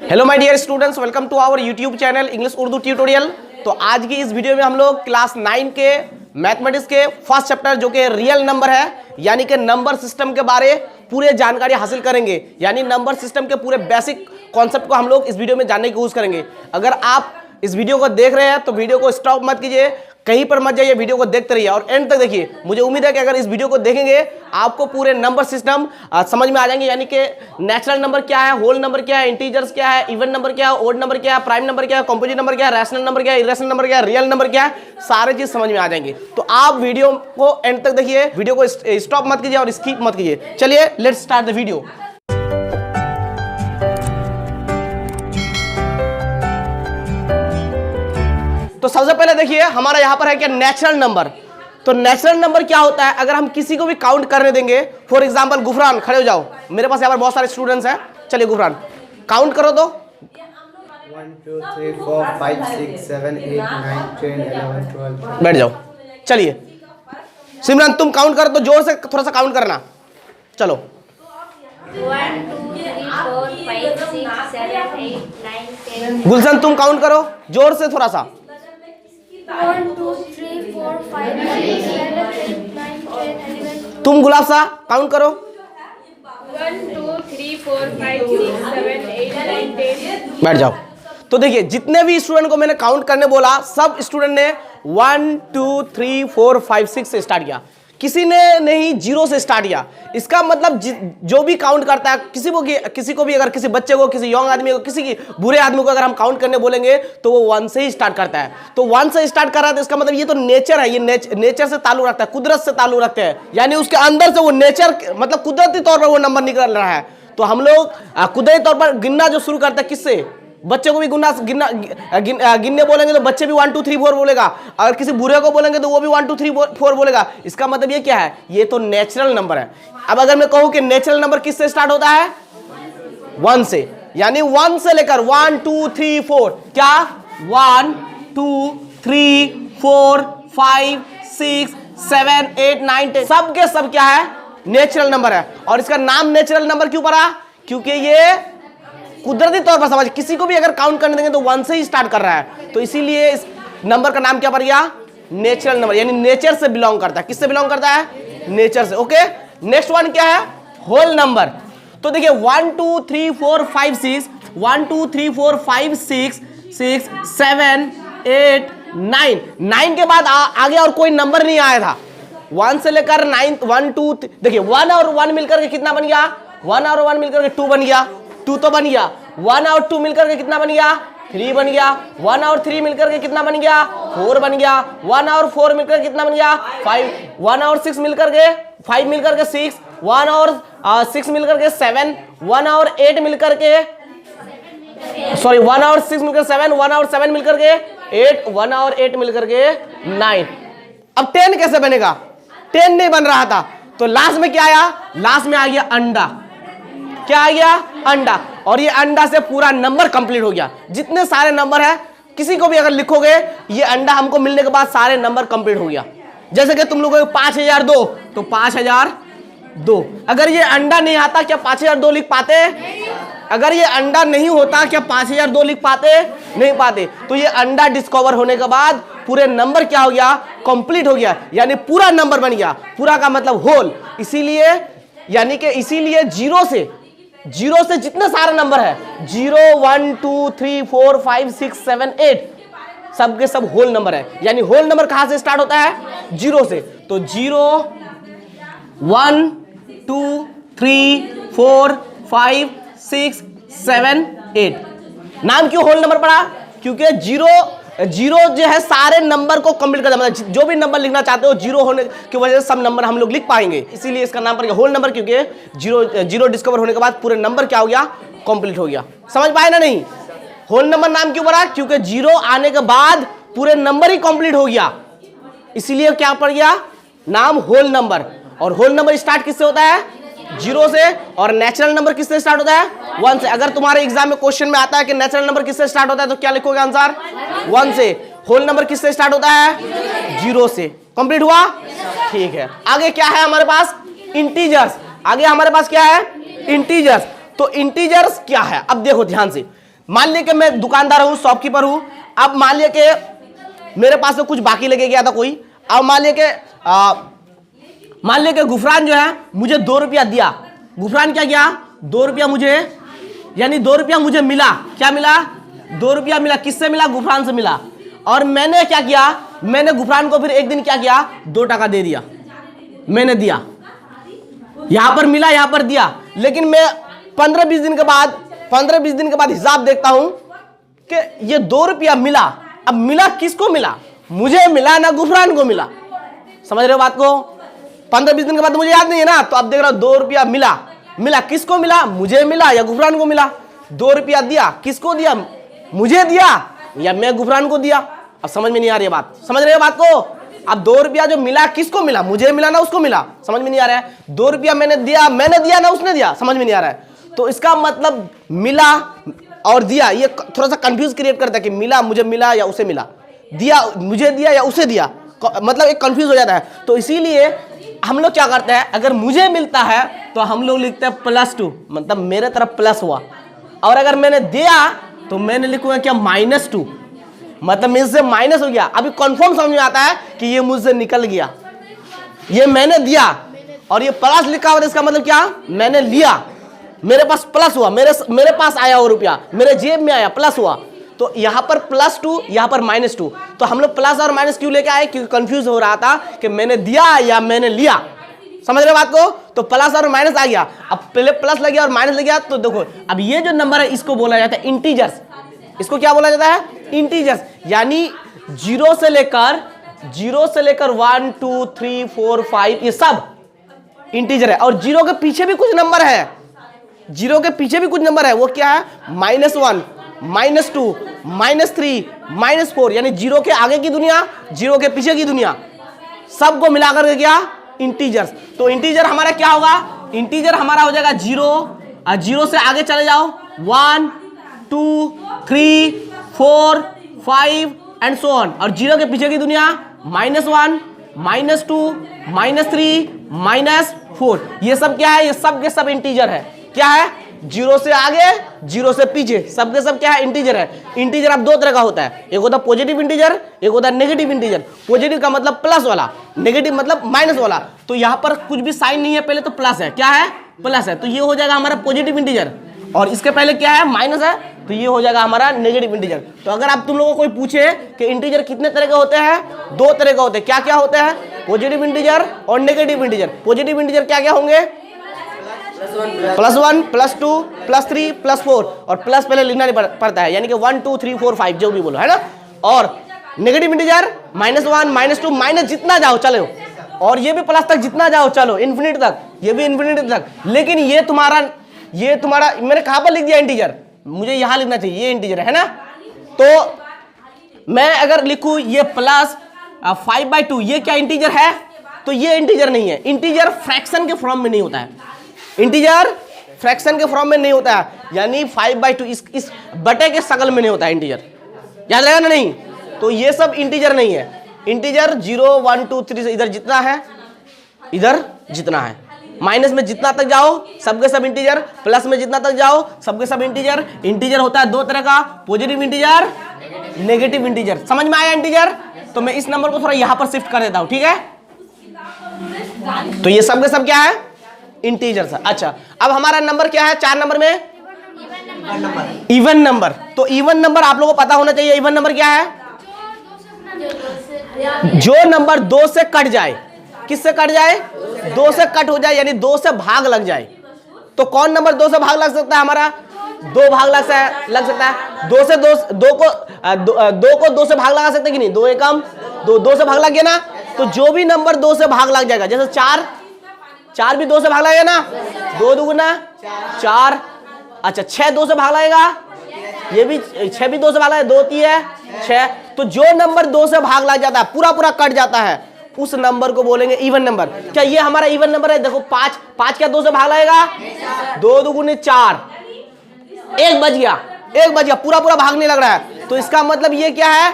Hello my dear students, welcome to our YouTube channel English Urdu tutorial. तो आज की इस वीडियो में हम लोग क्लास 9 के मैथमेटिक्स के फर्स्ट चैप्टर जो कि रियल नंबर है यानी कि नंबर सिस्टम के बारे पूरे जानकारी हासिल करेंगे। यानी नंबर सिस्टम के पूरे बेसिक कॉन्सेप्ट को हम लोग इस वीडियो में जानने की कोशिश करेंगे। अगर आप इस वीडियो को देख रहे हैं तो वीडियो को स्टॉप मत कीजिए, कहीं पर मत जाइए, वीडियो को देखते रहिए और एंड तक देखिए। मुझे उम्मीद है कि अगर इस वीडियो को देखेंगे आपको पूरे नंबर सिस्टम समझ में आ जाएंगे। यानी कि नेचुरल नंबर क्या है, होल नंबर क्या है, इंटीजर्स क्या है, इवन नंबर क्या है, ओड नंबर क्या है, प्राइम नंबर क्या है, कंपोजिट नंबर क्या है, रैशनल नंबर क्या है, इरेशनल नंबर क्या है, रियल नंबर क्या है, सारे चीज समझ में आ जाएंगे। तो आप वीडियो को एंड तक देखिए, वीडियो को स्टॉप मत कीजिए और स्किप मत कीजिए। चलिए लेट्स स्टार्ट द वीडियो। तो सबसे पहले देखिए हमारा यहां पर है क्या, नेचुरल नंबर। तो नेचुरल नंबर क्या होता है, अगर हम किसी को भी काउंट करने देंगे, फॉर एग्जांपल गुफरान खड़े हो जाओ, मेरे पास यहाँ पर बहुत सारे स्टूडेंट्स हैं। चलिए गुफरान काउंट करो तो 1 2 3 4 5 6 7 8 9 10 11 12 बैठ जाओ। चलिए सिमरन तुम काउंट करो तो जोर से थोड़ा सा काउंट करना। चलो 1 2 3 4 5 6 7 8 9 10 गुलशन तुम काउंट करो जोर से थोड़ा सा। 1 2 3 4 5 6 7 8 9 10 11 तुम गुलाब सा काउंट करो। 1 2 3 4 5 6 7 8 9 10 बैठ जाओ। तो देखिए जितने भी स्टूडेंट को मैंने काउंट करने बोला सब स्टूडेंट ने 1 2 3 4 5 6 से स्टार्ट किया, किसी ने नहीं 0 से स्टार्ट किया। इसका मतलब जो भी काउंट करता है, किसी को भी अगर किसी बच्चे को, किसी यंग आदमी को, किसी की बुरे आदमी को अगर हम काउंट करने बोलेंगे तो वो 1 से ही स्टार्ट करता है। तो 1 से स्टार्ट कर रहा है तो इसका मतलब ये तो नेचर है, ये नेचर से ताल्लुक रखता है, कुदरत से ताल्लुक रखते हैं। यानी उसके अंदर से वो नेचर मतलब कुदरती तौर पर वो नंबर निकल रहा है। तो हम लोग कुदरती तौर पर गिनना जो शुरू करते हैं किससे, बच्चे को भी गिनने बोलेंगे तो बच्चे भी 1 2 3 4 बोलेगा। अगर किसी बुरे को बोलेंगे तो वो भी 1 2 3 4 बोलेगा। इसका मतलब ये क्या है, ये तो नेचुरल नंबर है। अब अगर मैं कहूं कि नेचुरल नंबर किससे स्टार्ट होता है, 1 से, यानी 1 से लेकर 1 2 3 4 क्या 1 2 3 4 5 6 7 8 9 10 सब के सब क्या है, नेचुरल नंबर है। और इसका नाम नेचुरल नंबर क्यों पड़ा, क्योंकि ये कुदरती तौर पर समझ, किसी को भी अगर काउंट करने देंगे तो 1 से ही स्टार्ट कर रहा है। तो इसीलिए इस नंबर का नाम क्या पड़ गया, नेचुरल नंबर, यानी नेचर से बिलोंग करता है। किससे बिलोंग करता है, नेचर से। ओके नेक्स्ट वन क्या है, होल नंबर। तो देखिए 1 2 3 4 5 6 1 2 3 4 5 6 6 7 8 9 के बाद आगे और कोई नंबर नहीं आया था। 1 से लेकर 9 1 2 देखिए 1 और 1 मिलकर के कितना बन गया, 1 और 1 मिलकर के 2 बन गया, 2 तो बन गया। 1 और 2 मिलकर के कितना बन गया, 3 बन गया। 1 और 3 मिलकर के कितना बन गया, 4 बन गया। 1 और 4 मिलकर के कितना बन गया, 5। 1 और 6 मिलकर के 5 मिलकर के 6। 1 और 6 मिलकर के 7। 1 और 8 मिलकर के 1 और 6 मिलकर 7। 1 और 7 मिलकर के 8। 1 और 8 मिलकर के 9। अब 10 कैसे बनेगा, 10 नहीं बन रहा था। तो लास्ट में क्या आया, लास्ट में आ गया अंडा। क्या आ गया, अंडा। और ये अंडा से पूरा नंबर कंप्लीट हो गया। जितने सारे नंबर है किसी को भी अगर लिखोगे ये अंडा हमको मिलने के बाद सारे नंबर कंप्लीट हो गया। जैसे कि तुम लोगों को 5002 तो 5002। अगर ये अंडा नहीं आता क्या 5002 लिख पाते, अगर ये अंडा नहीं होता क्या 5002 लिख पाते, नहीं पाते। तो ये अंडा डिस्कवर होने के बाद पूरे नंबर क्या हो गया, कंप्लीट हो गया, यानी पूरा नंबर बन गया। पूरा का मतलब होल। इसीलिए यानी कि इसीलिए जीरो से जितने सारे नंबर है 0 1 2 3 4 5 6 7 8 सबके सब होल नंबर है। यानी होल नंबर कहां से स्टार्ट होता है, 0 से। तो 0 1 2 3 4 5 6 7 8 नाम क्यों होल नंबर पड़ा, क्योंकि जीरो जो है सारे नंबर को कंप्लीट कर देता है। मतलब जो भी नंबर लिखना चाहते हो 0 होने की वजह से सब नंबर हम लोग लिख पाएंगे। इसीलिए इसका नाम पड़ गया होल नंबर, क्योंकि जीरो डिस्कवर होने के बाद पूरे नंबर क्या हो गया, कंप्लीट हो गया। समझ पाए ना नहीं, होल नंबर नाम क्यों पड़ा, क्योंकि 0 आने के बाद पूरे नंबर ही कंप्लीट हो गया, इसीलिए क्या पड़ गया नाम होल नंबर। और होल नंबर स्टार्ट किससे होता है, 0 से। और नेचुरल नंबर किससे स्टार्ट होता है, 1 से। अगर तुम्हारे एग्जाम में क्वेश्चन में आता है कि नेचुरल नंबर किससे स्टार्ट होता है तो क्या लिखोगे आंसर, 1 से। होल नंबर किससे स्टार्ट होता है, 0 से। कंप्लीट हुआ, ठीक है। आगे क्या है हमारे पास, इंटीजर्स। आगे हमारे पास क्या है, इंटीजर्स। तो इंटीजर्स क्या है, अब देखो ध्यान से, मान लिया कि मैं दुकानदार हूं, शॉपकीपर हूं। अब मान लिया कि मेरे पास से कुछ बाकी लेके गया था कोई। अब मान लिया कि गुफरान जो है मुझे 2 रुपया दिया। गुफरान क्या किया? 2 रुपया मुझे, यानी 2 रुपया मुझे मिला। क्या मिला? 2 रुपया मिला। किससे मिला? गुफरान से मिला। और मैंने क्या किया? मैंने गुफरान को फिर एक दिन क्या किया? 2 टका दे दिया। मैंने दिया, यहां पर मिला, यहां पर दिया। लेकिन मैं 15-20 दिन के बाद हिसाब देखता हूं कि ये 2 रुपया मिला। अब मिला किसको मिला? मुझे मिला ना गुफरान को मिला। समझ रहे हो बात को? 15-20 दिन के बाद मुझे याद नहीं है ना, तो अब देख रहा हूं 2 रुपया मिला। मिला किसको मिला? मुझे मिला या गुफरान को मिला? 2 रुपया दिया, किसको दिया? मुझे दिया या मैं गुफरान को दिया? अब समझ में नहीं आ रही है बात। समझ रहे हो बात को? अब 2 रुपया जो मिला किसको मिला? मुझे मिला ना उसको मिला? समझ में नहीं आ रहा है। 2 रुपया मैंने दिया ना उसने दिया? समझ में नहीं आ रहा है। तो इसका मतलब मिला और दिया, ये थोड़ा सा कंफ्यूज क्रिएट करता है कि मिला, मुझे मिला या उसे मिला, दिया मुझे दिया या उसे दिया, मतलब एक कंफ्यूज हो जाता है। तो इसीलिए हम लोग क्या करते हैं, अगर मुझे मिलता है तो हम लोग लिखते हैं +2, मतलब मेरे तरफ प्लस हुआ। और अगर मैंने दिया तो मैंने लिखूंगा क्या? -2, मतलब मुझसे माइनस हो गया। अभी कंफर्म समझ में आता है कि ये मुझसे निकल गया, ये मैंने दिया और ये प्लस लिखा हुआ, इसका मतलब क्या? मैंने लिया, मेरे पास प्लस हुआ, मेरे पास आया वो रुपया, मेरे जेब में आया, प्लस हुआ। तो यहां पर +2, यहां पर -2। तो हम लोग प्लस और माइनस क्यों लेके आए? क्योंकि कंफ्यूज हो रहा था कि मैंने दिया या मैंने लिया। समझ रहे बात को? तो प्लस और माइनस आ गया। अब पहले प्लस लग गया और माइनस लग गया। तो देखो अब ये जो नंबर है इसको बोला जाता है इंटीजर्स। इसको क्या बोला जाता है? इंटीजर्स। यानी 0 से लेकर 1 2 3 4 5 ये सब इंटीजर है। और 0 के पीछे भी कुछ नंबर है, 0 के पीछे भी कुछ नंबर है। वो क्या है? -1 -2 -3 -4, यानी 0 के आगे की दुनिया, 0 के पीछे की दुनिया, सबको मिलाकर के क्या? इंटीजर्स। तो इंटीजर हमारा क्या होगा? इंटीजर हमारा हो जाएगा 0 से आगे चले जाओ 1 2 3 4 5 एंड सो ऑन। और 0 के पीछे की दुनिया -1 -2 -3 -4, ये सब क्या है? ये सब के सब इंटीजर है। क्या है? 0 से आगे 0 से पीछे सब के सब क्या है? इंटीजर है। इंटीजर अब 2 तरह का होता है, एक होता है पॉजिटिव इंटीजर, एक होता है नेगेटिव इंटीजर। पॉजिटिव का मतलब प्लस वाला, नेगेटिव मतलब माइनस वाला। तो यहां पर कुछ भी साइन नहीं है, पहले तो प्लस है। क्या है? प्लस है, तो ये हो जाएगा हमारा पॉजिटिव इंटीजर। और इसके पहले क्या है? माइनस है, तो ये हो जाएगा हमारा नेगेटिव इंटीजर। तो अगर आप तुम लोगों को कोई पूछे कि इंटीजर कितने तरह के होते हैं? 2 तरह के होते हैं। क्या क्या होते हैं? पॉजिटिव इंटीजर और नेगेटिव इंटीजर। पॉजिटिव इंटीजर क्या क्या होंगे? +1 +2 +3 +4, और प्लस पहले लिखना नहीं पड़ता है, यानी कि 1 2 3 4 5 जो भी बोलो, है ना। और नेगेटिव इंटीजर -1 -2 माइनस जितना जाओ चलो, और ये भी प्लस तक जितना जाओ चलो, इन्फिनिटी तक, ये भी इन्फिनिटी तक। लेकिन ये तुम्हारा मैंने कहां पर लिख दिया इंटीजर? मुझे यहां लिखना चाहिए, ये इंटीजर है ना। तो मैं अगर लिखूं ये +5/2, ये क्या इंटीजर है? तो ये इंटीजर नहीं है। इंटीजर फ्रैक्शन के फॉर्म में नहीं होता है, इंटीजर फ्रैक्शन के फॉर्म में नहीं होता है, यानी 5/2 इस बटे के शकल में नहीं होता है इंटीजर। याद रहेगा ना? नहीं, तो ये सब इंटीजर नहीं है। इंटीजर 0 1 2 3 से इधर जितना है, इधर जितना है, माइनस में जितना तक जाओ सबके सब इंटीजर, प्लस में जितना तक जाओ सबके सब इंटीजर। इंटीजर होता है 2 तरह का, पॉजिटिव इंटीजर, नेगेटिव इंटीजर। समझ में आया इंटीजर? तो मैं इस नंबर को थोड़ा यहां पर शिफ्ट कर देता हूं, ठीक है। तो ये सबके सब क्या है? इंटीजर्स है। अच्छा, अब हमारा नंबर क्या है 4 नंबर में? Even number. तो इवन नंबर आप लोगों को पता होना चाहिए। इवन नंबर क्या है? जो नंबर 2 से कट जाए। किससे कट जाए? 2 से कट हो जाए, यानी 2 से भाग लग जाए। तो कौन नंबर 2 से भाग लग सकता है? हमारा 2 भाग लग सकता है। 2 से 2 को 2 से भाग लगा सकते कि नहीं? 2 एकम 2 से भाग लग गया ना। तो जो भी नंबर 2 से भाग लग जाएगा, जैसे 4 भी 2 से भाग लगेगा ना, 2 दूगुना 4। अच्छा, 6 2 से भाग लगेगा, ये भी 6 भी 2 से भाग लगेगा, 2 3 है 6। तो जो नंबर 2 से भाग लग जाता है, पूरा कट जाता है, उस नंबर को बोलेंगे इवन नंबर। क्या ये हमारा इवन नंबर है? देखो 5 क्या 2 से भाग लगेगा? 2 दूगुने 4, 1 बच गया, पूरा भागने लग रहा है। तो इसका मतलब ये क्या है?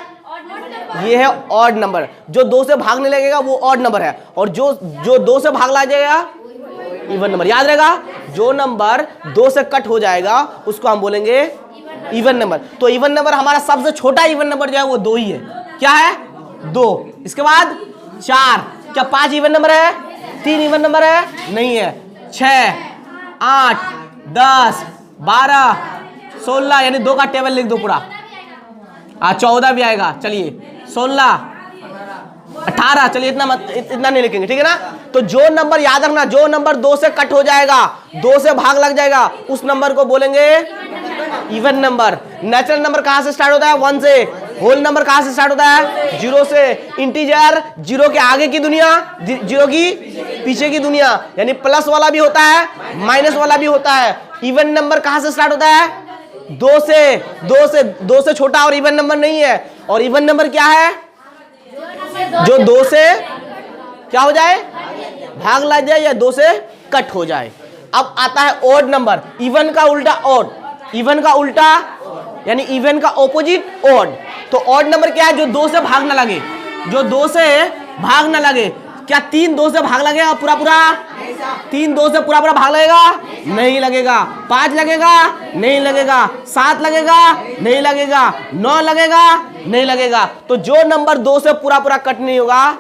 ये है ऑड नंबर। जो 2 से भागने लगेगा वो ऑड नंबर है, और जो 2 से भाग लग जाएगा इवन नंबर। याद रहेगा, जो नंबर 2 से कट हो जाएगा उसको हम बोलेंगे इवन नंबर। तो इवन नंबर हमारा सबसे छोटा इवन नंबर जो है वो 2 ही है। क्या है? 2। इसके बाद 4। क्या 5 इवन नंबर है? 3 इवन नंबर है? नहीं है। 6, 8, 10, 12, 16, यानी 2 का टेबल लिख दो पूरा। 14 भी आएगा। चलिए 16, 18, चलिए इतना नहीं लिखेंगे, ठीक है ना। तो जो नंबर याद रखना, जो नंबर 2 से कट हो जाएगा, 2 से भाग लग जाएगा, उस नंबर को बोलेंगे इवन नंबर। नेचुरल नंबर कहां से स्टार्ट होता है? 1 से। होल नंबर कहां से स्टार्ट होता है? 0 से। इंटीजर 0 के आगे की दुनिया, 0 की पीछे की दुनिया, यानी प्लस वाला भी होता है, माइनस वाला भी होता है। इवन नंबर कहां से स्टार्ट होता है? 2 से। 2 से छोटा और इवन नंबर नहीं है। और इवन नंबर क्या है? जो 2 से क्या हो जाए? भाग लग जाए या 2 से कट हो जाए। अब आता है ऑड नंबर। इवन का उल्टा ऑड, इवन का उल्टा यानी इवन का ऑपोजिट ऑड। तो ऑड नंबर क्या है? जो 2 से भाग ना लगे, जो 2 से भाग ना लगे। क्या 3 2 से भाग लगेगा पूरा पूरा? 3 2 से पूरा पूरा भाग लगेगा? नहीं लगेगा। 5 लगेगा? नहीं लगेगा। 7 लगेगा? नहीं लगेगा। 9 लगेगा? नहीं लगेगा। तो जो नंबर 2 से पूरा पूरा कट नहीं होगा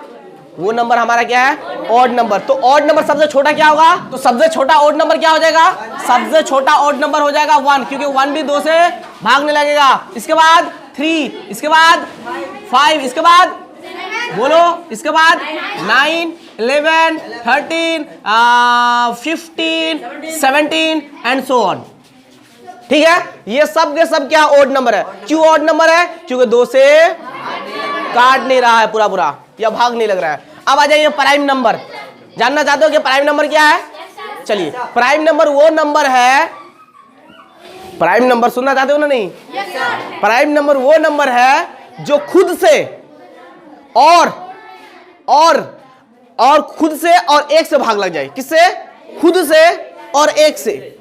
वो नंबर हमारा क्या है? Odd number. तो ऑड नंबर सबसे छोटा क्या होगा? तो सबसे छोटा ऑड नंबर क्या हो जाएगा? सबसे छोटा ऑड नंबर हो जाएगा 1, क्योंकि 1 भी 2 से भागने लगेगा। इसके बाद 3, इसके बाद 5, इसके बाद बोलो, इसके बाद 9, 11, 13, 15, 17 एंड सो ऑन। ठीक है, ये सब के सब क्या ऑड नंबर है। क्यों ऑड नंबर है? क्योंकि 2 से काट नहीं रहा है पूरा पूरा या भाग नहीं लग रहा है। अब आ जाइए प्राइम नंबर। जानना चाहते हो कि प्राइम नंबर क्या है? चलिए, प्राइम नंबर वो नंबर है, प्राइम नंबर सुनना चाहते हो ना? नहीं, प्राइम नंबर वो नंबर है जो खुद से और खुद से और 1 से भाग लग जाए। किससे? खुद से और 1 से।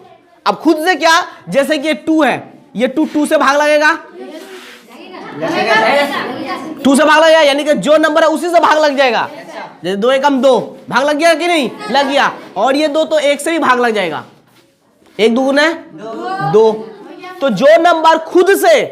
अब खुद से क्या? जैसे कि ये 2 है, ये 2 से भाग लगेगा, 2 से भाग लगेगा, यानी कि जो नंबर है उसी से भाग लग जाएगा। जैसे 2 एकम 2 भाग लग गया कि नहीं? लग गया। और ये 2 तो 1 से भी भाग लग जाएगा। 1 2 गुना 2। तो जो नंबर खुद से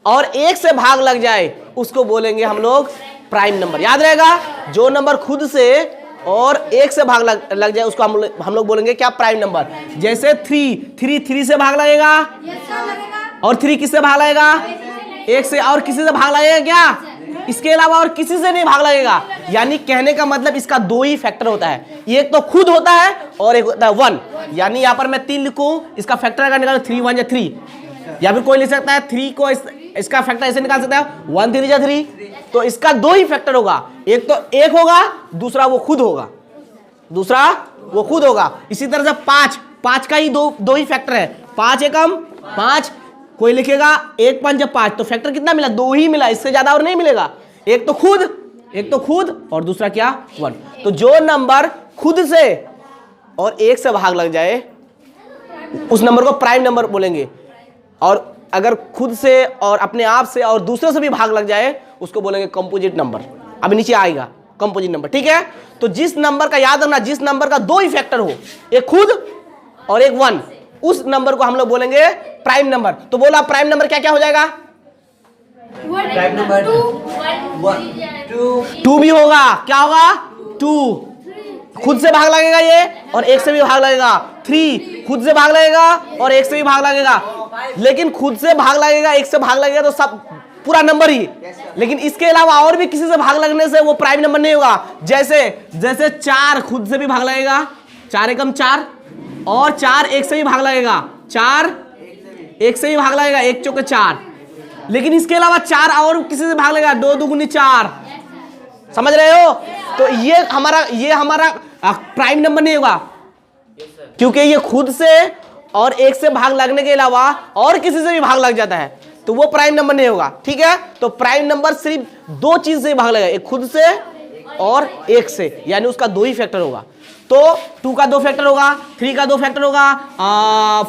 और 1 से भाग लग जाए उसको बोलेंगे हम लोग प्राइम नंबर। याद रहेगा, जो नंबर खुद से और 1 से भाग लग जाए उसको हम लोग बोलेंगे क्या? Prime number. जैसे 3 से भाग लगेगा, और 3 किससे भाग लगेगा? 1 से। और किसी से भाग लगेगा क्या? इसके अलावा और किसी से नहीं भाग लगेगा। यानी कहने का मतलब इसका 2 ही फैक्टर होता है, एक तो खुद होता है और एक होता है 1। यानी यहां पर मैं 3 लिखूं, इसका फैक्टर अगर निकालो 3 1 या 3, या फिर कोई लिख सकता है 3 को इसका फैक्टर ऐसे निकाल सकता है 1 3 या 3। तो इसका 2 ही फैक्टर होगा, एक तो 1 होगा, दूसरा वो खुद होगा, दूसरा वो खुद होगा। इसी तरह से 5 का ही दो ही फैक्टर है। 5 एकम 5, कोई लिखेगा 1 5 5, तो फैक्टर कितना मिला? 2 ही मिला, इससे ज्यादा और नहीं मिलेगा। एक तो खुद और दूसरा क्या? 1। तो जो नंबर खुद से और 1 से भाग लग जाए उस नंबर को प्राइम नंबर बोलेंगे। और अगर खुद से और अपने आप से और दूसरे से भी भाग लग जाए उसको बोलेंगे कंपोजिट नंबर। अभी नीचे आएगा कंपोजिट नंबर, ठीक है। तो जिस नंबर का याद रखना, जिस नंबर का 2 ही फैक्टर हो, एक खुद और एक 1, उस नंबर को हम लोग बोलेंगे प्राइम नंबर। तो बोला प्राइम नंबर क्या क्या हो जाएगा? प्राइम नंबर 2 भी होगा। क्या होगा? 2 खुद से भाग लगेगा ये और 1 से भी भाग लगेगा। 3 खुद से भाग लगेगा और 1 से भी भाग लगेगा। लेकिन खुद से भाग लगेगा, 1 से भाग लगेगा तो सब पूरा नंबर ही। लेकिन इसके अलावा और भी किसी से भाग लगने से वो प्राइम नंबर नहीं होगा। जैसे 4 खुद से भी भाग लगेगा, 4 एकम 4, और 4 1 से भी भाग लगेगा, 4 1 से भी भाग लगेगा, 1 चौके 4। लेकिन इसके अलावा 4 और किसी से भाग लगेगा, 2 2 गुनी 4। समझ रहे हो? तो ये हमारा प्राइम नंबर नहीं होगा, क्योंकि ये खुद से और 1 से भाग लगने के अलावा और किसी से भी भाग लग जाता है, तो वो प्राइम नंबर नहीं होगा। ठीक है, तो प्राइम नंबर सिर्फ 2 चीज से भाग लगेगा, एक खुद से और 1 से, यानी उसका 2 ही फैक्टर होगा। तो 2 का 2 फैक्टर होगा, 3 का 2 फैक्टर होगा,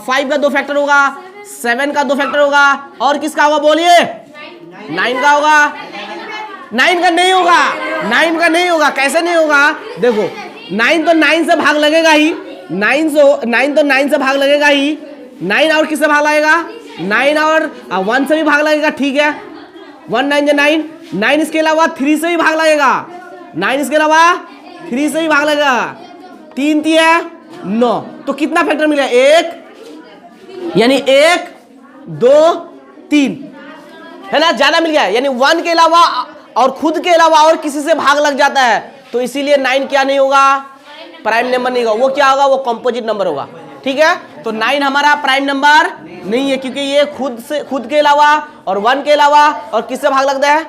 5 का 2 फैक्टर होगा, 7 का 2 फैक्टर होगा, और किसका होगा बोलिए? 9 का होगा। 9 का नहीं होगा, 9 का नहीं होगा। कैसे नहीं होगा? देखो 9 तो 9 से भाग लगेगा ही, 9 तो 9 से भाग लगेगा ही। 9 और किससे भाग लगेगा? 9 और 1 से भी भाग लगेगा, ठीक है। 1 9 9, 9 इसके अलावा 3 से भी भाग लगेगा, 9 इसके अलावा 3 से भी भाग लगेगा, 3 3 है 9। तो कितना फैक्टर मिला? 1, यानी 1 2 3 है ना, ज्यादा मिल गया। यानी 1 के अलावा और खुद के अलावा और किसी से भाग लग जाता है, तो इसीलिए 9 क्या नहीं होगा? प्राइम नंबर नहीं होगा। वो क्या होगा? वो कंपोजिट नंबर होगा, ठीक है। तो 9 हमारा प्राइम नंबर नहीं है, क्योंकि ये खुद के अलावा और 1 के अलावा और किससे भाग लगता है?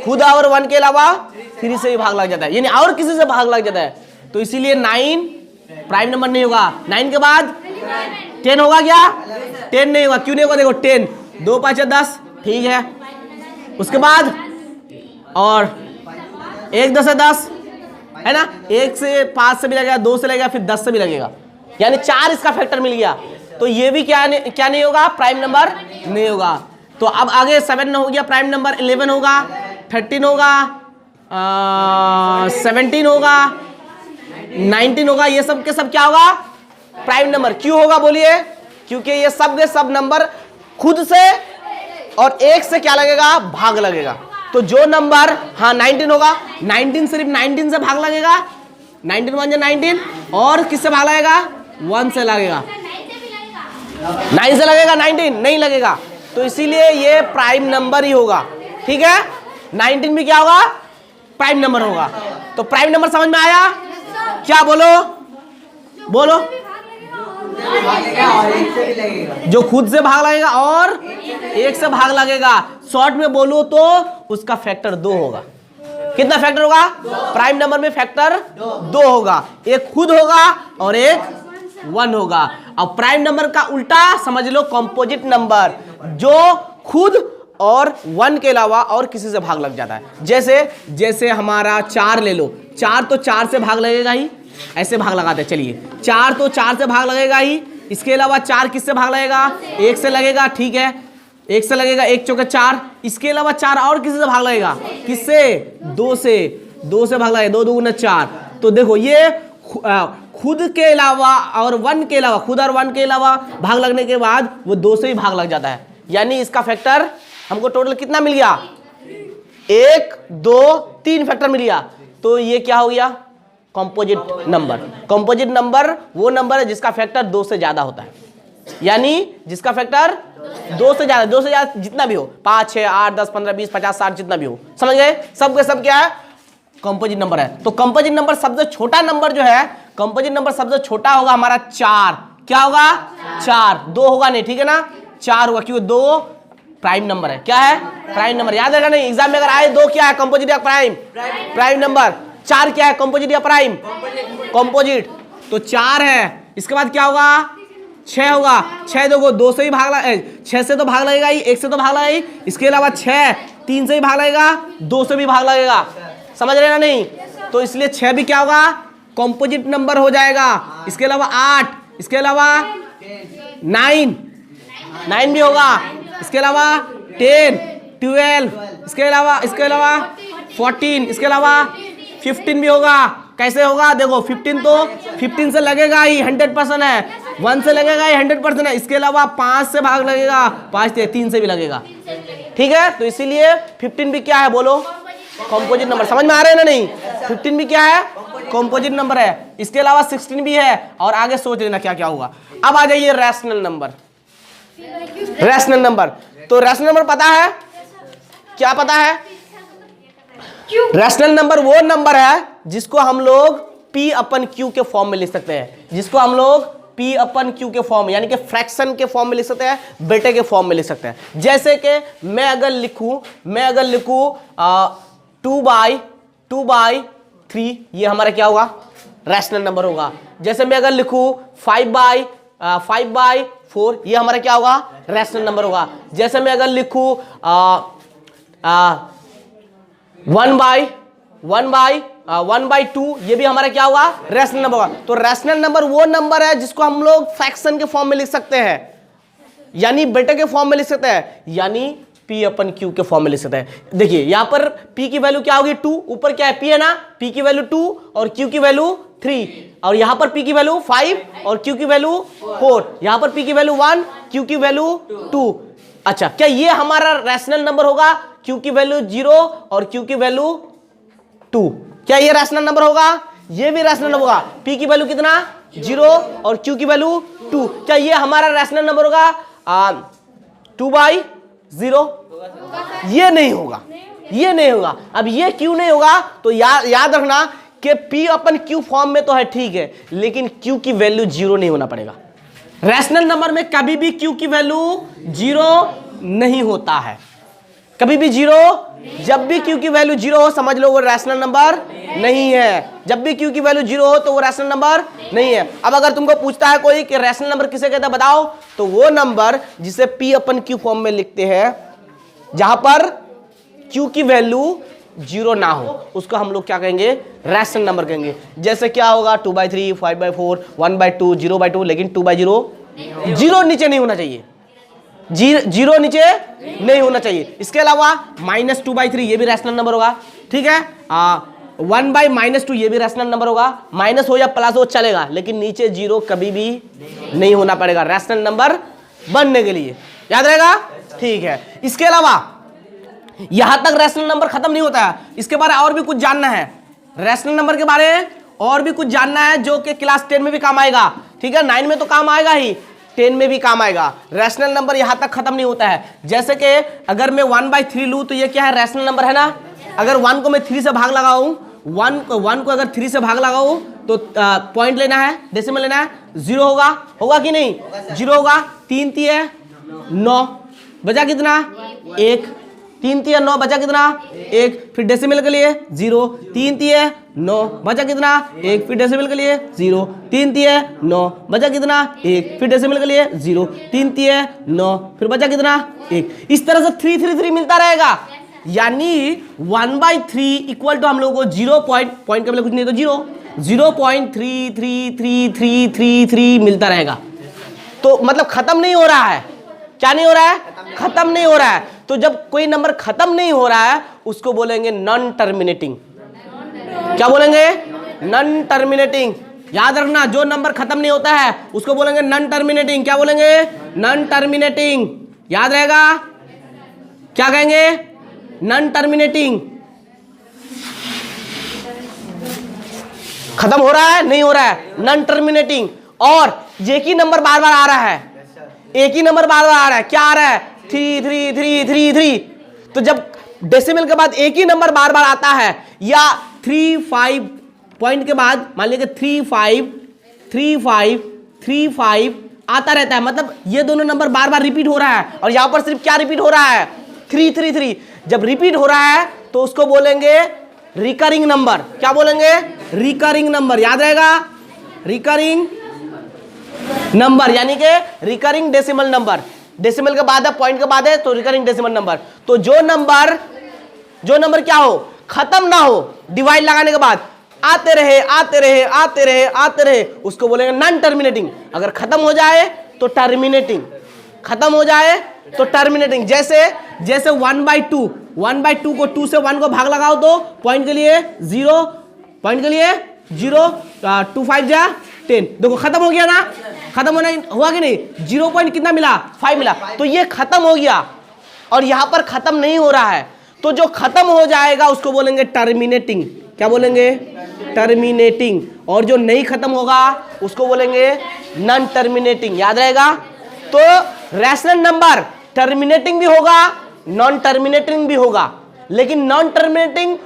खुद और 1 के अलावा 3 से भी भाग लग जाता है, यानी और किसी से भाग लग जाता है। तो इसीलिए 9 प्राइम नंबर नहीं होगा। 9 के बाद 10 होगा क्या? 10 नहीं होगा। क्यों नहीं होगा? देखो 10 2 5 10, ठीक है। उसके बाद और 1 10 है 10, है ना। 1 से 5 से भी लगेगा, 2 से लगेगा, फिर 10 से भी लगेगा, यानी 4 इसका फैक्टर मिल गया। तो ये भी क्या नहीं होगा? प्राइम नंबर नहीं होगा। तो अब आगे 7 हो गया प्राइम नंबर, 11 होगा, 13 होगा, 17 होगा, 19 होगा। ये सब के सब क्या होगा? Prime number. क्यों होगा बोलिए? क्योंकि ये सब के सब नंबर खुद से और 1 से क्या लगेगा? भाग लगेगा। तो जो नंबर, हाँ 19 होगा, 19 सिर्फ 19 से भाग लगेगा, 19 1 19, और किससे भाग लगेगा? 1 से लगेगा। 9 से लगेगा? 19 नहीं लगेगा। तो इसीलिए ये प्राइम नंबर ही होगा, ठीक है। 19 भी क्या होगा? प्राइम नंबर होगा। तो प्राइम नंबर समझ में आया क्या? बोलो बोलो। जो खुद से भाग लगेगा और 1 से भाग लगेगा। शॉर्ट में बोलो तो उसका फैक्टर 2 होगा। कितना फैक्टर होगा? प्राइम नंबर में फैक्टर 2 होगा। एक खुद होगा और एक 1 होगा। अब प्राइम नंबर का उल्टा समझ लो कंपोजिट नंबर, जो खुद और 1 के अलावा और किसी से भाग लग जाता है। जैसे हमारा 4 ले लो, 4 तो 4 से भाग लगेगा ही, ऐसे भाग लगाते हैं। चलिए 4 तो 4 से भाग लगेगा ही, इसके अलावा 4 किससे भाग लगेगा? 1 से लगेगा, ठीक है। 1 से लगेगा, 1 चौके 4, इसके अलावा 4 और किसी से भाग लगेगा? किससे? 2 से भाग लगेगा, 2 2 गुना 4। तो देखो ये खुद के अलावा और 1 के अलावा, खुद और 1 के अलावा भाग लगने के बाद वो 2 से ही भाग लग जाता है। यानी इसका फैक्टर हमको टोटल कितना मिल गया? 1 2 3 फैक्टर मिल गया। तो ये क्या हो गया? Composite number. कंपोजिट नंबर वो नंबर है जिसका फैक्टर 2 से ज्यादा होता है, यानी जिसका फैक्टर 2 से ज्यादा जितना भी हो, 5 6 8 10 15 20 50 60 जितना भी हो, समझ गए? सब के सब क्या है? कंपोजिट नंबर है। तो कंपोजिट नंबर सबसे छोटा नंबर जो है, कंपोजिट नंबर सबसे छोटा होगा हमारा 4। क्या होगा? 4। 2 होगा नहीं, ठीक है ना, 4 होगा, क्योंकि 2 प्राइम नंबर है। क्या है? Prime number. याद रखना नहीं, एग्जाम में अगर आए 2 क्या है? कंपोजिट या प्राइम? Prime number. 4 क्या है? कंपोजिट या प्राइम? कंपोजिट। तो 4 है, इसके बाद क्या होगा? 6 होगा। 6 देखो 2 से ही भाग 6 से तो भाग लगेगा ही, 1 से तो भाग लगेगा ही, इसके अलावा 6 3 से ही भाग लगेगा, 2 से भी भाग लगेगा। समझ रहे ना? नहीं। तो इसलिए 6 भी क्या होगा? कंपोजिट नंबर हो जाएगा। इसके अलावा 8, इसके अलावा 9 भी होगा, इसके अलावा 10 12, इसके अलावा 14, इसके अलावा 15 भी होगा। कैसे होगा? देखो 15 तो 15 से लगेगा ही, 100% है। 1 से लगेगा ही, 100% है। इसके अलावा 5 से भाग लगेगा, 5 से 3 से भी लगेगा, ठीक है। तो इसीलिए 15 भी क्या है? बोलो, कंपोजिट नंबर। समझ में आ रहा है ना? नहीं। 15 भी क्या है? कंपोजिट नंबर है। इसके अलावा 16 भी है, और आगे सोच लेना क्या क्या होगा। अब आ जाइए रैशनल नंबर। रैशनल नंबर, तो रैशनल नंबर पता है? क्या पता है? रैशनल नंबर वो नंबर है जिसको हम लोग P/Q के फॉर्म में लिख सकते हैं, जिसको हम लोग P/Q के फॉर्म यानी कि फ्रैक्शन के फॉर्म में लिख सकते हैं, बेटे के फॉर्म में लिख सकते हैं। जैसे कि मैं अगर लिखूं 2/3, ये हमारा क्या होगा? रैशनल नंबर होगा। जैसे मैं अगर लिखूं 5/4, ये हमारा क्या होगा? रैशनल नंबर होगा। जैसे मैं अगर लिखूं 1/2, ये भी हमारा क्या होगा? रैशनल नंबर होगा। तो रैशनल नंबर वो नंबर है जिसको हम लोग फ्रैक्शन के फॉर्म में लिख सकते हैं, यानी बेटे के फॉर्म में लिख सकते हैं, यानी P/Q के फॉर्म में लिख सकते हैं। देखिए यहां पर P की वैल्यू क्या होगी? 2, ऊपर क्या है? P है ना, P की वैल्यू 2 और Q की वैल्यू 3 और यहां पर p की वैल्यू 5 और q की वैल्यू 4, यहां पर p की वैल्यू 1, q की वैल्यू 2। अच्छा, क्या ये हमारा रैशनल नंबर होगा? q की वैल्यू 0 और q की वैल्यू 2, क्या ये रैशनल नंबर होगा? ये भी रैशनल नंबर होगा। p की वैल्यू कितना? 0 और q की वैल्यू 2, क्या ये हमारा रैशनल नंबर होगा? 2/0? ये नहीं होगा, ये नहीं होगा। अब ये क्यों नहीं होगा? तो याद रखना कि p अपन q फॉर्म में तो है, ठीक है, लेकिन q की वैल्यू 0 नहीं होना पड़ेगा। रैशनल नंबर में कभी भी q की वैल्यू 0 नहीं होता है, कभी भी 0। जब भी q की वैल्यू 0 हो समझ लो वो रैशनल नंबर नहीं है। जब भी q की वैल्यू 0 हो तो वो रैशनल नंबर नहीं है। अब अगर तुमको पूछता है कोई कि रैशनल नंबर किसे कहते हैं बताओ, तो वो नंबर जिसे p अपन q फॉर्म में लिखते हैं, जहां पर q की वैल्यू 0 ना हो, उसको हम लोग क्या कहेंगे? रैशनल नंबर कहेंगे। जैसे क्या होगा? 2/3, 5/4, 1/2, 0/2, लेकिन 2/0 0 नीचे नहीं होना चाहिए, 0 नीचे नहीं होना चाहिए। इसके अलावा -2/3 ये भी रैशनल नंबर होगा, ठीक है। 1/-2 ये भी रैशनल नंबर होगा, माइनस हो या प्लस हो चलेगा, लेकिन नीचे 0 कभी भी नहीं होना पड़ेगा रैशनल नंबर बनने के लिए, याद रहेगा, ठीक है। इसके अलावा यहां तक रैशनल नंबर खत्म नहीं होता है, इसके बारे और भी कुछ जानना है, रैशनल नंबर के बारे में और भी कुछ जानना है जो कि क्लास 10 में भी काम आएगा, ठीक है। 9 में तो काम आएगा ही, 10 में भी काम आएगा। रैशनल नंबर यहां तक खत्म नहीं होता है। जैसे कि अगर मैं 1/3 लूं तो ये क्या है? रैशनल नंबर है ना। अगर 1 को मैं 3 से भाग लगाऊं, 1 को अगर 3 से भाग लगाऊं तो पॉइंट लेना है, डेसिमल लेना है, 0 होगा कि नहीं? 0 होगा। 3 3 9 बचा कितना? 1। 3 3 9 बचा कितना? 1। फिर डेसिमल के लिए 0। 3 3 9 बचा कितना? 1। फिर डेसिमल के लिए 0। 3 3 9 बचा कितना? 1। फिर डेसिमल के लिए 0। 3 3 9 फिर बचा कितना? 1। इस तरह से 3 3 3 मिलता रहेगा, यानी 1/3 इक्वल टू हम लोगों को 0 पॉइंट के लिए कुछ नहीं तो 0.333333 मिलता रहेगा। तो मतलब खत्म नहीं हो रहा है, क्या नहीं हो रहा है? खत्म नहीं हो रहा है। तो जब कोई नंबर खत्म नहीं हो रहा है उसको बोलेंगे नॉन टर्मिनेटिंग। क्या बोलेंगे? Non terminating. याद रखना, जो नंबर खत्म नहीं होता है उसको बोलेंगे नॉन टर्मिनेटिंग। क्या बोलेंगे? Non terminating. याद रहेगा, क्या कहेंगे? Non terminating. खत्म हो रहा है? नहीं हो रहा है, नॉन टर्मिनेटिंग। और एक ही नंबर बार बार आ रहा है, एक ही नंबर बार बार आ रहा है। क्या आ रहा है? 3 3 3 3 3। तो जब डेसिमल के बाद एक ही नंबर बार बार आता है, या 3 5 पॉइंट के बाद मान लीजिए 3 5 3 5 3 5 आता रहता है, मतलब ये दोनों नंबर बार बार रिपीट हो रहा है। और यहां पर सिर्फ क्या रिपीट हो रहा है? 3 3 3। जब रिपीट हो रहा है तो उसको बोलेंगे रिकरिंग नंबर। क्या बोलेंगे? Recurring number. याद रहेगा, रिकरिंग नंबर यानी कि रिकरिंग डेसिमल नंबर। डेसिमल के बाद है, पॉइंट के बाद है, तो रिकरिंग डेसिमल नंबर। तो जो नंबर क्या हो, खत्म ना हो, डिवाइड लगाने के बाद आते रहे आते रहे आते रहे आते रहे, उसको बोलेंगे नॉन टर्मिनेटिंग। अगर खत्म हो जाए तो टर्मिनेटिंग, खत्म हो जाए तो टर्मिनेटिंग। जैसे 1/2 को 2 से 1 को भाग लगाओ तो पॉइंट के लिए 0, पॉइंट के लिए 0, 2 5 जा 10। देखो खत्म हो गया ना, खत्म होना हुआ कि नहीं? 0 पॉइंट कितना मिला? 5 मिला। तो ये खत्म हो गया और यहां पर खत्म नहीं हो रहा है। तो जो खत्म हो जाएगा उसको बोलेंगे टर्मिनेटिंग। क्या बोलेंगे? टर्मिनेटिंग। और जो नहीं खत्म होगा उसको बोलेंगे नॉन टर्मिनेटिंग। याद रहेगा। तो रैशनल नंबर टर्मिनेटिंग भी होगा, नॉन टर्मिनेटिंग भी होगा, लेकिन नॉन टर्मिनेटिंग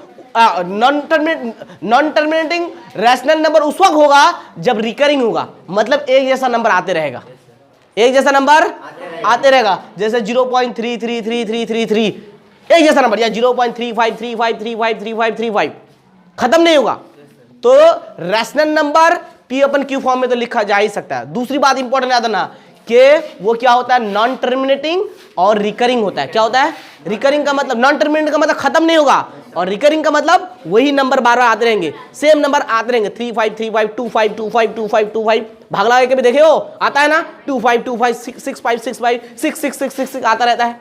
रैशनल नंबर उस वक्त होगा जब रिकरिंग होगा, मतलब एक जैसा नंबर आते रहेगा, एक जैसा नंबर आते रहेगा। जैसे 0.333333 एक जैसा नंबर, या 0.3535353535 खत्म नहीं होगा। तो rational number P upon Q form में तो लिखा जा ही सकता है। दूसरी बात इंपॉर्टेंट याद रखना कि वो क्या होता है? नॉन टर्मिनेटिंग और रिकरिंग होता है। क्या होता है? रिकरिंग का मतलब, नॉन टर्मिनेटिंग का मतलब खत्म नहीं होगा, और रिकरिंग का मतलब वही नंबर बार बार आते रहेंगे, सेम नंबर आते रहेंगे। 3 5 3 5 2 5 2 5 2 5 2 5 भाग लगा के भी देखे हो, आता है ना? 2 5 2 5 6 6 5 6 5 6 6 6 6 6 आता रहता है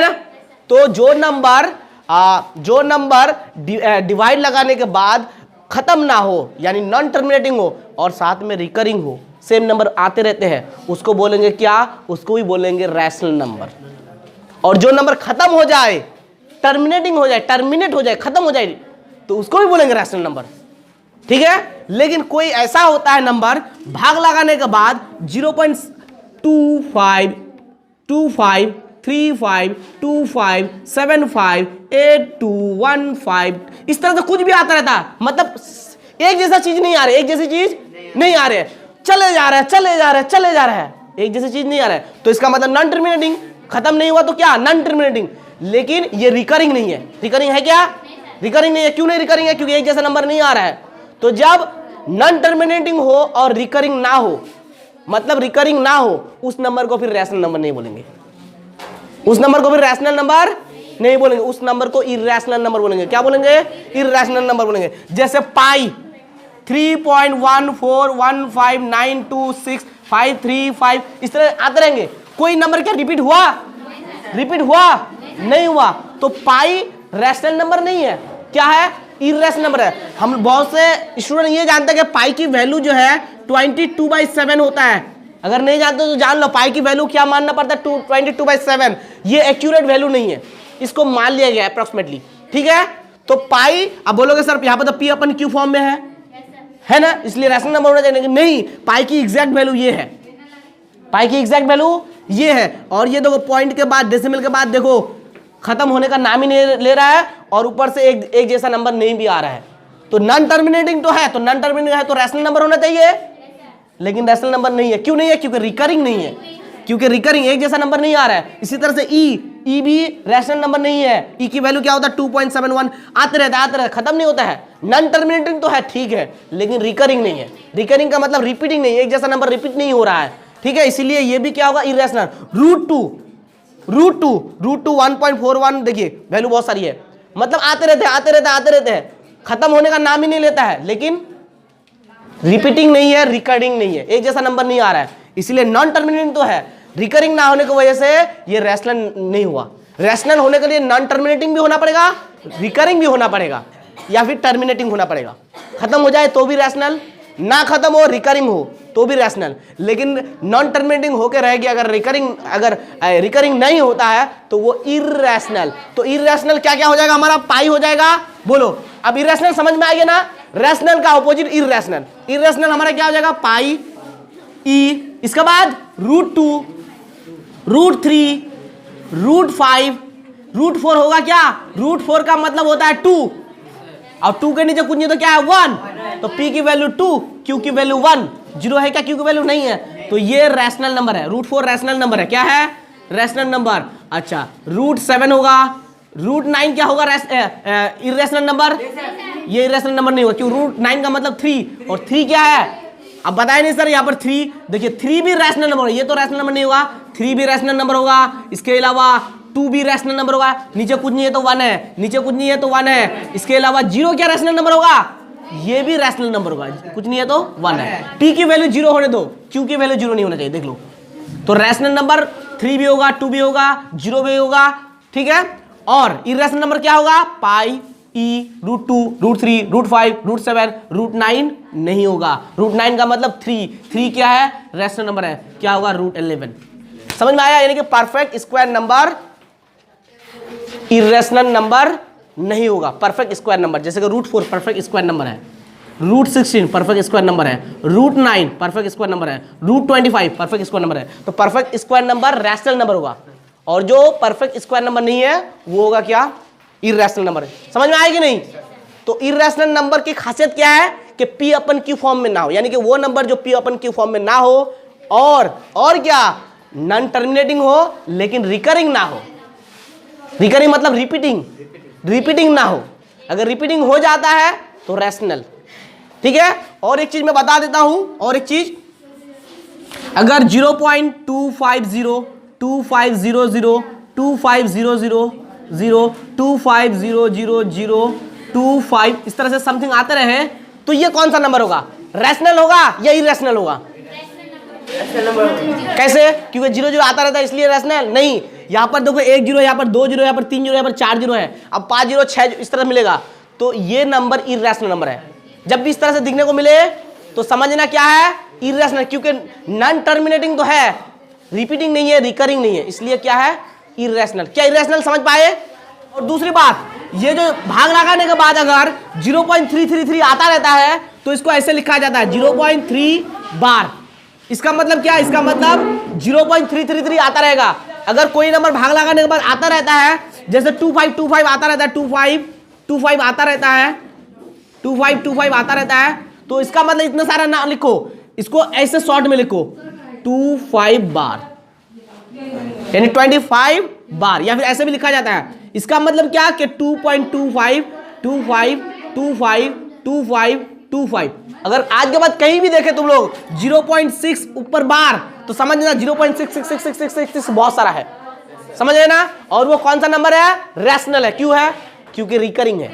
ना? तो जो नंबर डिवाइड लगाने के बाद खत्म ना हो यानी नॉन टर्मिनेटिंग हो और साथ में रिकरिंग हो, सेम नंबर आते रहते हैं, उसको बोलेंगे क्या, उसको भी बोलेंगे रैशनल नंबर। और जो नंबर खत्म हो जाए, टर्मिनेटिंग हो जाए, टर्मिनेट हो जाए, खत्म हो जाए, तो उसको भी बोलेंगे रैशनल नंबर। ठीक है, लेकिन कोई ऐसा होता है नंबर भाग लगाने के बाद 0.25 25 35 25 75 82 15 इस तरह से कुछ भी आता रहता है, मतलब एक जैसा चीज नहीं आ रही, एक जैसी चीज नहीं आ रही है, चले जा रहे हैं चले जा रहे हैं चले जा रहे हैं, एक जैसी चीज नहीं आ रहा है, तो इसका मतलब नॉन टर्मिनेटिंग, खत्म नहीं हुआ तो क्या, नॉन टर्मिनेटिंग। लेकिन ये रिकरिंग नहीं है, रिकरिंग है क्या, रिकरिंग नहीं है। क्यों नहीं रिकरिंग है, क्योंकि एक जैसा नंबर नहीं आ रहा है। तो जब नॉन टर्मिनेटिंग हो और रिकरिंग ना हो, मतलब रिकरिंग ना हो, उस नंबर को फिर रैशनल नंबर नहीं बोलेंगे, उस नंबर को फिर रैशनल नंबर नहीं बोलेंगे, उस नंबर को इरैशनल नंबर बोलेंगे। क्या बोलेंगे, इरैशनल नंबर बोलेंगे। जैसे पाई 3.141592653 इस तरह आते रहेंगे, कोई नंबर क्या रिपीट हुआ, रिपीट हुआ नहीं हुआ, तो पाई रैशनल नंबर नहीं है, क्या है, इरैशनल नंबर है। हम बहुत से स्टूडेंट ये जानते हैं कि पाई की वैल्यू जो है 22/7 होता है, अगर नहीं जानते तो जान लो, पाई की वैल्यू क्या मानना पड़ता है, 22/7। ये एक्यूरेट वैल्यू नहीं है, इसको मान लिया गया अप्रोक्सीमेटली। ठीक है, तो पाई, अब बोलोगे सर यहाँ पर तो पी अपन क्यू फॉर्म में है ना, इसलिए रैशनल नंबर होना चाहिए, नहीं, पाई की एग्जैक्ट वैल्यू ये है, पाई की एग्जैक्ट वैल्यू ये है। और ये देखो पॉइंट के बाद, डेसिमल के बाद देखो खत्म होने का नाम ही नहीं ले रहा है, और ऊपर से एक जैसा नंबर नहीं भी आ रहा है, तो नॉन टर्मिनेटिंग तो है, तो नॉन टर्मिनेटिंग है तो रैशनल नंबर होना चाहिए, लेकिन रैशनल नंबर नहीं है। क्यों नहीं है, क्योंकि रिकरिंग नहीं है, क्योंकि रिकरिंग एक जैसा नंबर नहीं आ रहा है। इसी तरह से ई भी रैशनल नंबर नहीं है, ई की वैल्यू क्या होता है 2.71 आते रहता है, खत्म नहीं होता है। नॉन टर्मिनेटिंग तो है, ठीक है, लेकिन रिकरिंग नहीं है। रिकरिंग का मतलब रिपीटिंग नहीं, एक जैसा नंबर रिपीट नहीं हो रहा है। ठीक है, इसीलिए ये भी क्या होगा, इरैशनल। रूट टू 1.41 देखिए वैल्यू बहुत सारी है, मतलब आते रहते हैं, खत्म होने का नाम ही नहीं लेता है, लेकिन रिपीटिंग नहीं है, रिकरिंग नहीं है, एक जैसा नंबर नहीं आ रहा है, इसलिए नॉन टर्मिनेटिंग तो है। रिकरिंग ना होने की वजह से ये रैशनल नहीं हुआ। रैशनल होने के लिए नॉन टर्मिनेटिंग भी होना पड़ेगा, रिकरिंग भी होना पड़ेगा, या फिर टर्मिनेटिंग होना पड़ेगा। खत्म हो जाए तो भी रैशनल, ना खत्म हो रिकरिंग हो तो भी रैशनल, लेकिन नॉन टर्मिनेटिंग होकर रहेगी। अगर रिकरिंग नहीं होता है तो वो इरैशनल। तो इरैशनल क्या क्या हो जाएगा हमारा, पाई हो जाएगा। बोलो अब इरैशनल समझ में आ गया ना, रैशनल का ऑपोजिट इरैशनल। इरैशनल हमारा क्या हो जाएगा, पाई ई, इसके बाद √2 √3 √5 √4 होगा क्या, √4 का मतलब होता है 2, और 2 के नीचे कुछ नहीं तो क्या है 1, तो P की वैल्यू 2, Q की वैल्यू 1, 0 है क्या, Q की वैल्यू नहीं है, तो ये रैशनल नंबर है। √4 रैशनल नंबर है, क्या है, रैशनल नंबर। अच्छा √7 होगा, √9 क्या होगा, इरैशनल नंबर, ये इरैशनल नंबर नहीं होगा, क्यों, √9 का मतलब 3, और 3 क्या है, अब बताए नहीं सर यहाँ पर 3, देखिए 3 भी रैशनल नंबर है, ये तो रैशनल नंबर नहीं होगा, 3 भी रैशनल नंबर होगा, इसके अलावा 2 भी रैशनल नंबर होगा, नीचे कुछ नहीं है तो 1 है, नीचे कुछ नहीं है तो 1 है, इसके अलावा 0 क्या रैशनल नंबर होगा, ये भी रैशनल नंबर होगा, कुछ नहीं है तो 1 है। P की वैल्यू 0 होने दो, Q की वैल्यू 0 नहीं होना चाहिए, देख लो, तो रैशनल नंबर 3 भी होगा, 2 भी होगा, 0 भी होगा। ठीक है, और इरैशनल नंबर क्या होगा, पाई ई, √2 √3 √5 √7 √9 नहीं होगा, √9 का मतलब 3 क्या है, रैशनल नंबर है, क्या होगा, √11। समझ में आया, यानी कि perfect square number irrational number नहीं होगा, परफेक्ट स्क्वायर नंबर, जैसे कि √4 परफेक्ट स्क्वायर नंबर है, √16 परफेक्ट स्क्वायर नंबर है, √9 परफेक्ट स्क्वायर नंबर है, √25 परफेक्ट स्क्वायर नंबर है, तो perfect square number rational number होगा, और जो परफेक्ट स्क्वायर नंबर नहीं है वो होगा क्या, इरैशनल नंबर है। समझ में आएगी नहीं, तो इरैशनल नंबर की खासियत क्या है कि P अपन Q फॉर्म में ना हो, यानी कि वो नंबर जो P अपन Q फॉर्म में ना हो, और क्या, नॉन टर्मिनेटिंग हो लेकिन रिकरिंग ना हो। रिकरिंग मतलब रिपीटिंग ना हो, अगर रिपीटिंग हो जाता है तो रैशनल। ठीक है, और एक चीज मैं बता देता हूं, और एक चीज, अगर 0.250 2500 2500 2500 25 इस तरह से समथिंग आते रहे, तो ये कौन सा नंबर होगा, रैशनल होगा या इरैशनल होगा, कैसे, क्योंकि 0 0 आता रहता है इसलिए रैशनल नहीं। यहाँ पर देखो 1 0, यहाँ पर 2 0, यहाँ पर 3 0, यहाँ पर 4 0 है, अब 5 0 6 इस तरह मिलेगा, तो ये नंबर इरैशनल नंबर है। जब भी इस तरह से दिखने को मिले तो समझना क्या है, इरेशनल, क्योंकि नॉन टर्मिनेटिंग तो है, रिपीटिंग नहीं है, रिकरिंग नहीं है, इसलिए क्या है, इरेशनल। क्या इरेशनल समझ पाए? और दूसरी बात, ये जो भाग लगाने के बाद अगर 0.333 आता रहता है तो इसको ऐसे लिखा जाता है 0.3 बार। इसका मतलब क्या है? इसका मतलब 0.333 आता रहेगा। अगर कोई नंबर भाग लगाने के बाद आता रहता है, जैसे 2525 आता रहता है, 2525 आता रहता है, 2525 आता रहता है, तो इसका मतलब इतना सारा ना लिखो, इसको ऐसे शॉर्ट में लिखो 25 बार, यानी 25 बार, या फिर ऐसे भी लिखा जाता है। इसका मतलब क्या कि 2.25 25 25 25 25। अगर आज के बाद कहीं भी देखे तुम लोग 0.6 ऊपर बार, तो समझना 0.66666 बहुत सारा है, समझ रहे ना? और वो कौन सा नंबर है? रैशनल है। क्यों है? क्योंकि रिकरिंग है,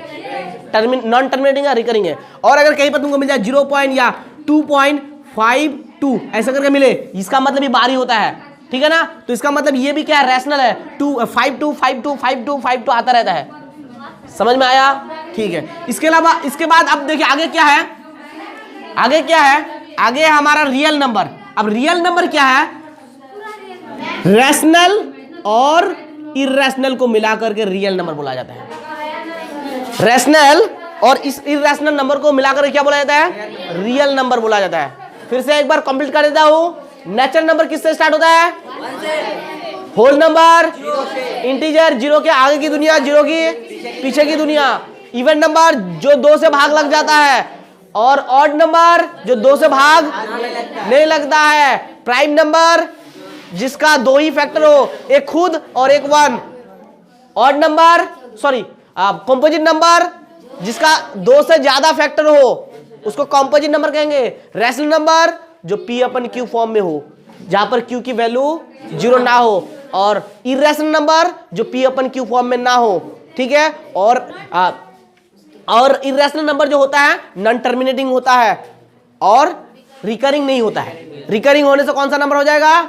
नॉन टर्मिनेटिंग है, रिकरिंग है। और अगर कहीं पर तुमको मिल जाए 0. या 2.52 ऐसा करके मिले, इसका मतलब ये बार ही होता है, ठीक है ना? तो इसका मतलब ये भी क्या है? रैशनल है। 52 52 52 52 आता रहता है। समझ में आया? ठीक है। इसके अलावा इसके बाद अब देखिए आगे क्या है, आगे क्या है? आगे है हमारा रियल नंबर। अब रियल नंबर क्या है? रैशनल और इरेशनल को मिलाकर के रियल नंबर बोला जाता है। रैशनल और इस इरेशनल नंबर को मिलाकर क्या बोला जाता है? रियल नंबर बोला जाता है। फिर से एक बार कंप्लीट कर देता हूं। नेचुरल नंबर किससे स्टार्ट होता है? होल नंबर, इंटीजर, जीरो के आगे की दुनिया, जीरो की पीछे की दुनिया। इवन नंबर जो 2 से भाग लग जाता है, और ऑड नंबर जो 2 से भाग नहीं लगता है। प्राइम नंबर जिसका 2 ही फैक्टर हो, एक खुद और एक 1। Odd number, sorry, composite number जिसका 2 से ज्यादा फैक्टर हो, उसको कंपोजिट नंबर कहेंगे। रैशनल नंबर जो P/Q फॉर्म में हो, जहां पर Q की वैल्यू 0 ना हो, और इरेशनल नंबर जो P/Q फॉर्म में ना हो, ठीक है? और इरेशनल नंबर जो होता है नॉन टर्मिनेटिंग होता है और रिकरिंग नहीं होता है। रिकरिंग होने से कौन सा नंबर हो जाएगा?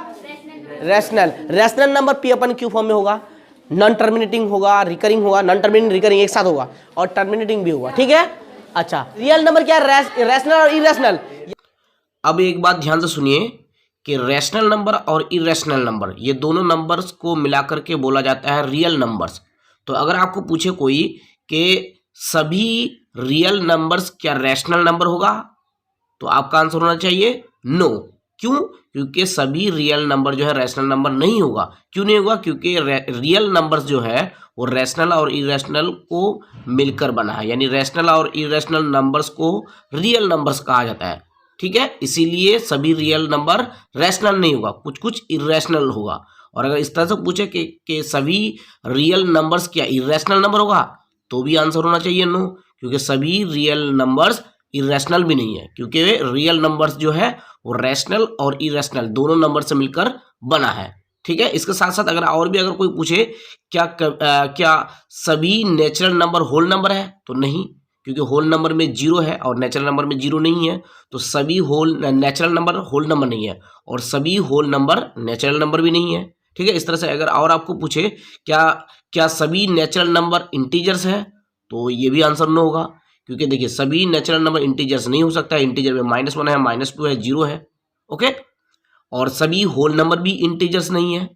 Rational. Rational number P/Q form में होगा, नॉन टर्मिनेटिंग होगा, रिकरिंग होगा, नॉन टर्मिनेटिंग रिकरिंग एक साथ होगा, और टर्मिनेटिंग भी होगा, ठीक है? अच्छा, रियल नंबर क्या है? रैशनल और इरेशनल। अब एक बात ध्यान से सुनिए कि रैशनल नंबर और इरेशनल नंबर, ये दोनों नंबर्स को मिलाकर के बोला जाता है रियल नंबर्स। तो अगर आपको पूछे कोई कि सभी रियल नंबर्स क्या रैशनल नंबर होगा, तो आपका आंसर होना चाहिए नो। क्यों? क्योंकि सभी रियल नंबर जो है रैशनल नंबर नहीं होगा। क्यों नहीं होगा? क्योंकि रियल नंबर्स जो है वो रैशनल और इरेशनल को मिलकर बना है, यानी रैशनल और इरेशनल नंबर्स को रियल नंबर्स कहा जाता है, ठीक है? इसीलिए सभी रियल नंबर रैशनल नहीं होगा, कुछ कुछ इरेशनल होगा। और अगर इस तरह से पूछे कि सभी रियल नंबर्स क्या इरेशनल नंबर होगा, तो भी आंसर होना चाहिए नो, क्योंकि सभी रियल नंबर्स इरेशनल भी नहीं है, क्योंकि रियल नंबर्स जो है वो रैशनल और इरेशनल दोनों नंबर से मिलकर बना है, ठीक है? इसके साथ साथ अगर और भी अगर कोई पूछे क्या सभी नेचुरल नंबर होल नंबर है, तो नहीं, क्योंकि होल नंबर में 0 है और नेचुरल नंबर में 0 नहीं है। तो सभी whole natural number whole number नहीं है, और सभी होल नंबर नेचुरल नंबर भी नहीं है, ठीक है? इस तरह से अगर और आपको पूछे क्या सभी नेचुरल नंबर इंटीजर्स है, तो ये भी आंसर नो होगा, क्योंकि देखिए सभी नेचुरल नंबर इंटीजर्स नहीं हो सकता है। इंटीजर में -1 है, -2 है, 0 है, ओके? और सभी होल नंबर भी इंटीजर्स नहीं है।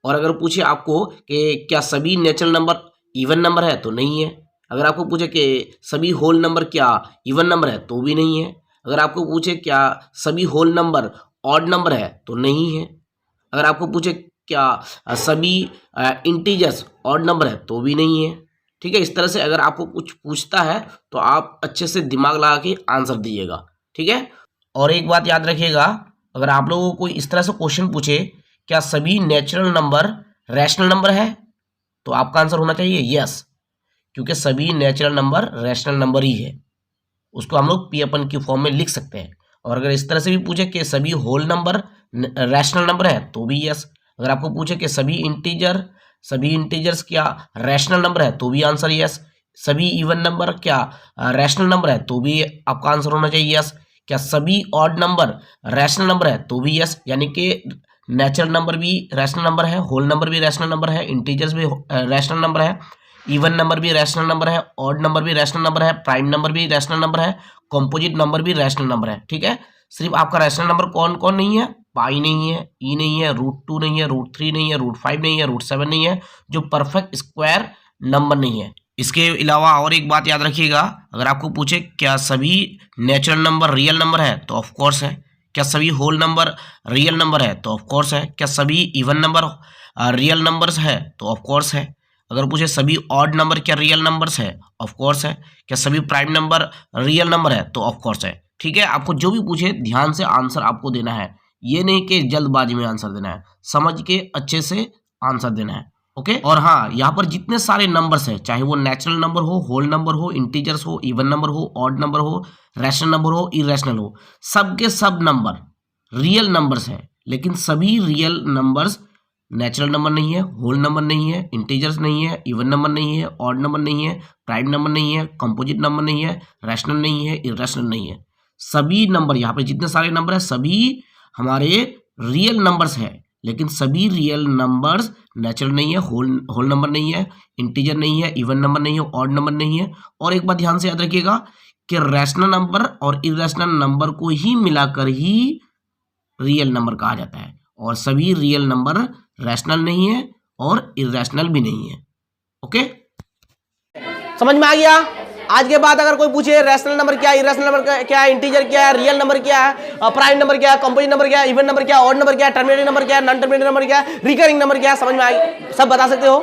और अगर पूछे आपको कि क्या सभी नेचुरल नंबर इवन नंबर है, तो नहीं है। अगर आपको पूछे कि सभी होल नंबर क्या इवन नंबर है, तो भी नहीं है। अगर आपको पूछे क्या सभी होल नंबर ऑड नंबर है, तो नहीं है। अगर आपको पूछे क्या सभी इंटीजर्स ऑड नंबर है, तो भी नहीं है, ठीक है? इस तरह से अगर आपको कुछ पूछता है तो आप अच्छे से दिमाग लगा के आंसर दीजिएगा, ठीक है? और एक बात याद रखिएगा, अगर आप लोगों को इस तरह से क्वेश्चन पूछे क्या सभी नेचुरल नंबर रैशनल नंबर है, तो आपका आंसर होना चाहिए यस, क्योंकि सभी नेचुरल नंबर रैशनल नंबर ही है। उसको हम लोग P/Q फॉर्म में लिख सकते हैं। और अगर इस तरह से भी पूछे कि सभी होल नंबर रैशनल नंबर है, तो भी यस। अगर आपको पूछे कि सभी इंटीजर्स क्या रैशनल नंबर है, तो भी आंसर यस। सभी इवन नंबर क्या रैशनल नंबर है, तो भी आपका आंसर होना चाहिए यस। क्या सभी ऑड नंबर रैशनल नंबर है, तो भी यस। यानी कि नेचुरल नंबर भी रैशनल नंबर है, होल नंबर भी रैशनल नंबर है, इंटीजर्स भी रैशनल नंबर है, इवन नंबर भी रैशनल नंबर है, ऑड नंबर भी रैशनल नंबर है, प्राइम नंबर भी रैशनल नंबर है, कंपोजिट नंबर भी रैशनल नंबर है। ठीक है, सिर्फ आपका रैशनल नंबर कौन कौन नहीं है, पाई नहीं है, ई नहीं है, √2 नहीं है, √3 नहीं है, √5 नहीं है, √7 नहीं है, जो परफेक्ट स्क्वायर नंबर नहीं है। इसके अलावा और एक बात याद रखिएगा, अगर आपको पूछे क्या सभी नेचुरल नंबर रियल नंबर है, तो ऑफ कोर्स है। क्या सभी होल नंबर रियल नंबर है, तो ऑफ कोर्स है। क्या सभी इवन नंबर रियल नंबर्स है, तो ऑफ कोर्स है। अगर पूछे सभी ऑड नंबर क्या रियल नंबर्स है, ऑफ कोर्स है। क्या सभी प्राइम नंबर रियल नंबर है, तो ऑफ कोर्स है। ठीक है, आपको जो भी पूछे ध्यान से आंसर आपको देना है, ये नहीं कि जल्दबाजी में आंसर देना है, समझ के अच्छे से आंसर देना है। ओके, और हाँ, यहाँ पर जितने सारे नंबर्स हैं, चाहे वो नेचुरल नंबर हो, होल नंबर हो, इंटीजर्स हो, इवन नंबर हो, ऑड नंबर हो, रैशनल नंबर हो, इरेशनल हो, सबके सब नंबर रियल नंबर्स हैं। लेकिन सभी रियल नंबर्स नेचुरल नंबर नहीं है, होल नंबर नहीं है, इंटीजर्स नहीं है, इवन नंबर नहीं है, ऑड नंबर नहीं है, प्राइम नंबर नहीं है, कंपोजिट नंबर नहीं है, रैशनल नहीं है, इरेशनल नहीं है। सभी नंबर, यहाँ पे जितने सारे नंबर है सभी हमारे रियल नंबर्स हैं, लेकिन सभी रियल नंबर्स नेचुरल नहीं है, होल नंबर नहीं है, इंटीजर नहीं है, इवन नंबर नहीं है, ऑड नंबर नहीं है। और एक बात ध्यान से याद रखिएगा कि रैशनल नंबर और इरेशनल नंबर को ही मिलाकर ही रियल नंबर कहा जाता है, और सभी रियल नंबर रैशनल नहीं है और इरेशनल भी नहीं है। ओके, समझ में आ गया? आज के बाद अगर कोई पूछे रैशनल नंबर क्या है, इरेशनल नंबर क्या है, इंटीजर क्या है, रियल नंबर क्या है, प्राइम नंबर क्या है, कंपोजिट नंबर क्या है, इवन नंबर क्या है, ऑड नंबर क्या है, टर्मिनेटिव नंबर क्या है, नॉन टर्मिनेटिव नंबर क्या है, रिकरिंग नंबर क्या है, समझ में आ गया? सब बता सकते हो?